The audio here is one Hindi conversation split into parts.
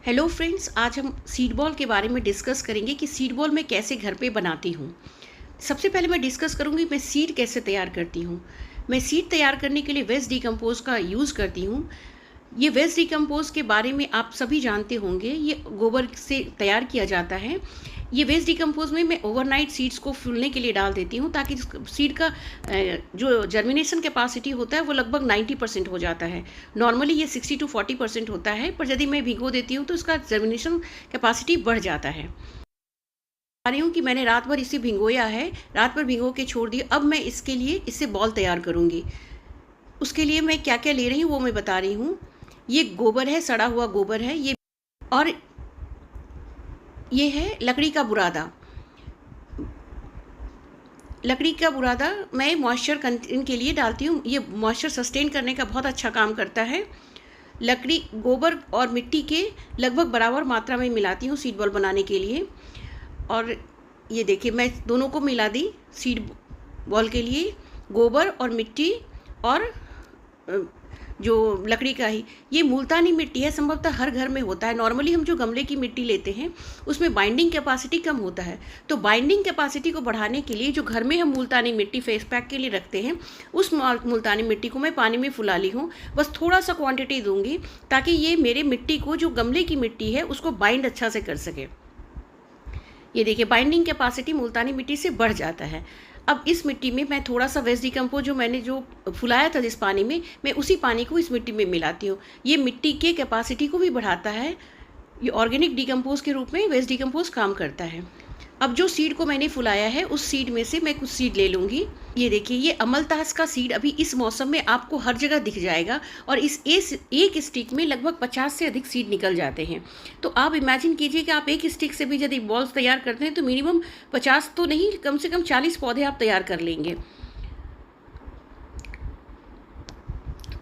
हेलो फ्रेंड्स, आज हम सीड बॉल के बारे में डिस्कस करेंगे कि सीड बॉल मैं कैसे घर पे बनाती हूँ। सबसे पहले मैं डिस्कस करूँगी मैं सीड कैसे तैयार करती हूँ। मैं सीड तैयार करने के लिए वेस्ट डिकम्पोज का यूज़ करती हूँ। ये वेस्ट डिकम्पोज के बारे में आप सभी जानते होंगे, ये गोबर से तैयार किया जाता है। ये वेस्ट डिकम्पोज में मैं ओवरनाइट सीड्स को फूलने के लिए डाल देती हूँ ताकि सीड का जो जर्मिनेशन कैपेसिटी होता है वो लगभग 90% हो जाता है। नॉर्मली ये 60 to 40% होता है, पर यदि मैं भिगो देती हूँ तो इसका जर्मिनेशन कैपेसिटी बढ़ जाता है। बता रही हूँ कि मैंने रात भर इसे भिगोया है, रात भर भिगो के छोड़ दिया। अब मैं इसके लिए इससे बॉल तैयार करूँगी। उसके लिए मैं क्या क्या ले रही हूँ वो मैं बता रही हूँ। ये गोबर है, सड़ा हुआ गोबर है ये, और ये है लकड़ी का बुरादा। लकड़ी का बुरादा मैं मॉइस्चर कंटेंट के लिए डालती हूँ। ये मॉइस्चर सस्टेन करने का बहुत अच्छा काम करता है। लकड़ी, गोबर और मिट्टी के लगभग बराबर मात्रा में मिलाती हूँ सीड बॉल बनाने के लिए। और ये देखिए मैं दोनों को मिला दी सीड बॉल के लिए, गोबर और मिट्टी और जो लकड़ी का ही। ये मुल्तानी मिट्टी है, संभवतः हर घर में होता है। नॉर्मली हम जो गमले की मिट्टी लेते हैं उसमें बाइंडिंग कैपेसिटी कम होता है, तो बाइंडिंग कैपेसिटी को बढ़ाने के लिए जो घर में हम मुल्तानी मिट्टी फेस पैक के लिए रखते हैं, उस मुल्तानी मिट्टी को मैं पानी में फुला ली हूँ। बस थोड़ा सा क्वांटिटी दूंगी ताकि ये मेरे मिट्टी को, जो गमले की मिट्टी है, उसको बाइंड अच्छा से कर सके। ये देखिए बाइंडिंग कैपेसिटी मुल्तानी मिट्टी से बढ़ जाता है। अब इस मिट्टी में मैं थोड़ा सा वेस्ट डिकम्पोज जो मैंने जो फुलाया था जिस पानी में, मैं उसी पानी को इस मिट्टी में मिलाती हूँ। ये मिट्टी के कैपेसिटी को भी बढ़ाता है। ये ऑर्गेनिक डिकम्पोज के रूप में वेस्ट डिकम्पोज काम करता है। अब जो सीड को मैंने फुलाया है उस सीड में से मैं कुछ सीड ले लूँगी। ये देखिए ये अमलतास का सीड अभी इस मौसम में आपको हर जगह दिख जाएगा, और इस एक स्टिक में लगभग 50 से अधिक सीड निकल जाते हैं। तो आप इमेजिन कीजिए कि आप एक स्टिक से भी यदि बॉल्स तैयार करते हैं तो मिनिमम 50 तो नहीं, कम से कम 40 पौधे आप तैयार कर लेंगे।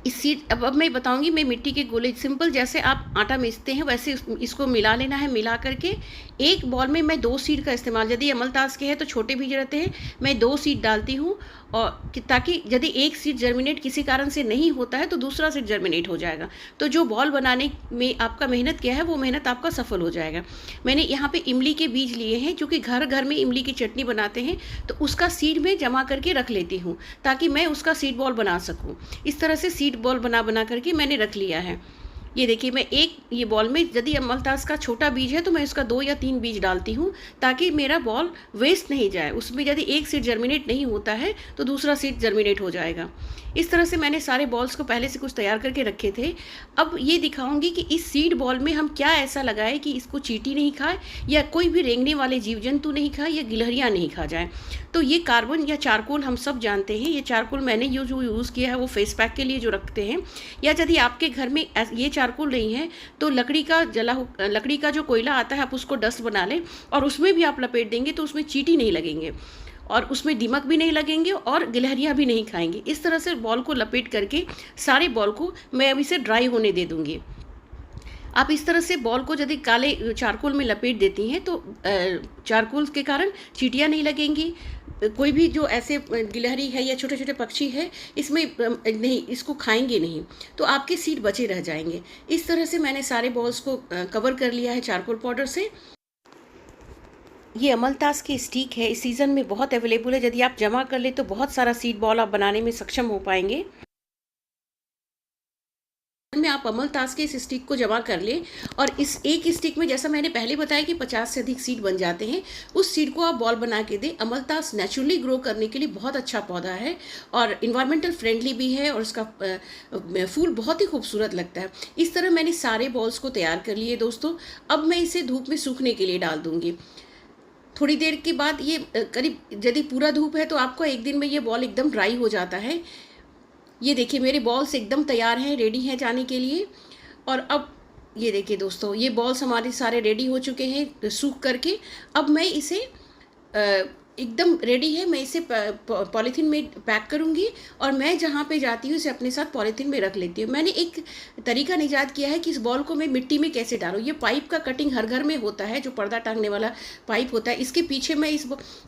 इस सीड अब मैं बताऊंगी मैं मिट्टी के गोले, सिंपल जैसे आप आटा मिसते हैं वैसे इसको मिला लेना है। मिला करके एक बॉल में मैं 2 सीड का इस्तेमाल, यदि अमलतास के हैं तो छोटे भी रहते हैं, मैं 2 सीड डालती हूँ। और ताकि यदि एक सीड जर्मिनेट किसी कारण से नहीं होता है तो दूसरा सीड जर्मिनेट हो जाएगा, तो जो बॉल बनाने में आपका मेहनत किया है वो मेहनत आपका सफल हो जाएगा। मैंने यहाँ पे इमली के बीज लिए हैं, क्योंकि घर घर में इमली की चटनी बनाते हैं, तो उसका सीड में जमा करके रख लेती हूँ ताकि मैं उसका सीड बॉल बना सकूँ। इस तरह से सीड बॉल बना करके मैंने रख लिया है। ये देखिए मैं ये बॉल में यदि अमलतास का छोटा बीज है तो मैं इसका 2 या 3 बीज डालती हूँ ताकि मेरा बॉल वेस्ट नहीं जाए। उसमें यदि एक सीड जर्मिनेट नहीं होता है तो दूसरा सीड जर्मिनेट हो जाएगा। इस तरह से मैंने सारे बॉल्स को पहले से कुछ तैयार करके रखे थे। अब ये दिखाऊंगी कि इस सीड बॉल में हम क्या ऐसा लगाएं कि इसको चींटी नहीं खाए, या कोई भी रेंगने वाले जीव जंतु नहीं खाए, या गिलहरियाँ नहीं खा जाए। तो ये कार्बन या चारकोल हम सब जानते हैं। ये चारकोल मैंने जो यूज़ किया है वो फेस पैक के लिए जो रखते हैं, या यदि आपके घर में ये चारकोल नहीं है तो लकड़ी का जो कोयला आता है आप उसको डस्ट बना लें और उसमें भी आप लपेट देंगे तो उसमें चींटी नहीं लगेंगे, और उसमें दीमक भी नहीं लगेंगे, और गिलहरियाँ भी नहीं खाएंगी। इस तरह से बॉल को लपेट करके सारे बॉल को मैं अब इसे ड्राई होने दे दूँगी। आप इस तरह से बॉल को यदि काले चारकोल में लपेट देती हैं तो चारकोल के कारण चींटियाँ नहीं लगेंगी, कोई भी जो ऐसे गिलहरी है या छोटे छोटे पक्षी है इसमें नहीं, इसको खाएंगे नहीं, तो आपके सीड बचे रह जाएंगे। इस तरह से मैंने सारे बॉल्स को कवर कर लिया है चारकोल पाउडर से। ये अमलतास की स्टिक है, इस सीज़न में बहुत अवेलेबल है। यदि आप जमा कर ले तो बहुत सारा सीड बॉल आप बनाने में सक्षम हो पाएंगे। में आप अमलतास के इस स्टिक को जमा कर लें, और इस एक स्टिक में जैसा मैंने पहले बताया कि 50 से अधिक सीड बन जाते हैं, उस सीड को आप बॉल बना के दें। अमलतास नेचुरली ग्रो करने के लिए बहुत अच्छा पौधा है और इन्वायरमेंटल फ्रेंडली भी है, और इसका फूल बहुत ही खूबसूरत लगता है। इस तरह मैंने सारे बॉल्स को तैयार कर लिए दोस्तों। अब मैं इसे धूप में सूखने के लिए डाल दूँगी। थोड़ी देर के बाद ये करीब, यदि पूरा धूप है तो आपको एक दिन में ये बॉल एकदम ड्राई हो जाता है। ये देखिए मेरे बॉल्स एकदम तैयार हैं, रेडी हैं जाने के लिए। और अब ये देखिए दोस्तों, ये बॉल्स हमारे सारे रेडी हो चुके हैं सूख करके। अब मैं इसे एकदम रेडी है। मैं इसे पॉलीथीन में पैक करूँगी और मैं जहाँ पे जाती हूँ इसे अपने साथ पॉलीथीन में रख लेती हूँ। मैंने एक तरीका निजात किया है कि इस बॉल को मैं मिट्टी में कैसे डालूँ। ये पाइप का कटिंग हर घर में होता है, जो पर्दा टांगने वाला पाइप होता है। इसके पीछे मैं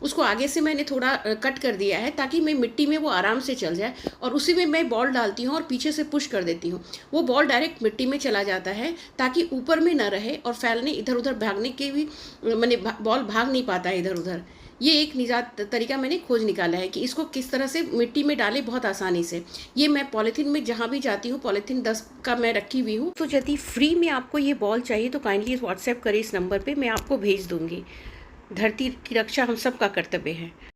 उसको आगे से मैंने थोड़ा कट कर दिया है ताकि मैं मिट्टी में वो आराम से चल जाए, और उसी में मैं बॉल डालती हूँ और पीछे से पुश कर देती हूँ। वो बॉल डायरेक्ट मिट्टी में चला जाता है ताकि ऊपर में ना रहे और फैलने इधर उधर भागने के भी मैंने बॉल भाग नहीं पाता है इधर उधर। ये एक निजात तरीका मैंने खोज निकाला है कि इसको किस तरह से मिट्टी में डालें बहुत आसानी से। ये मैं पॉलीथीन में जहाँ भी जाती हूँ पॉलीथीन 10 का मैं रखी हुई हूँ। तो यदि फ्री में आपको ये बॉल चाहिए तो काइंडली व्हाट्सएप करें इस नंबर पे, मैं आपको भेज दूँगी। धरती की रक्षा हम सब का कर्तव्य है।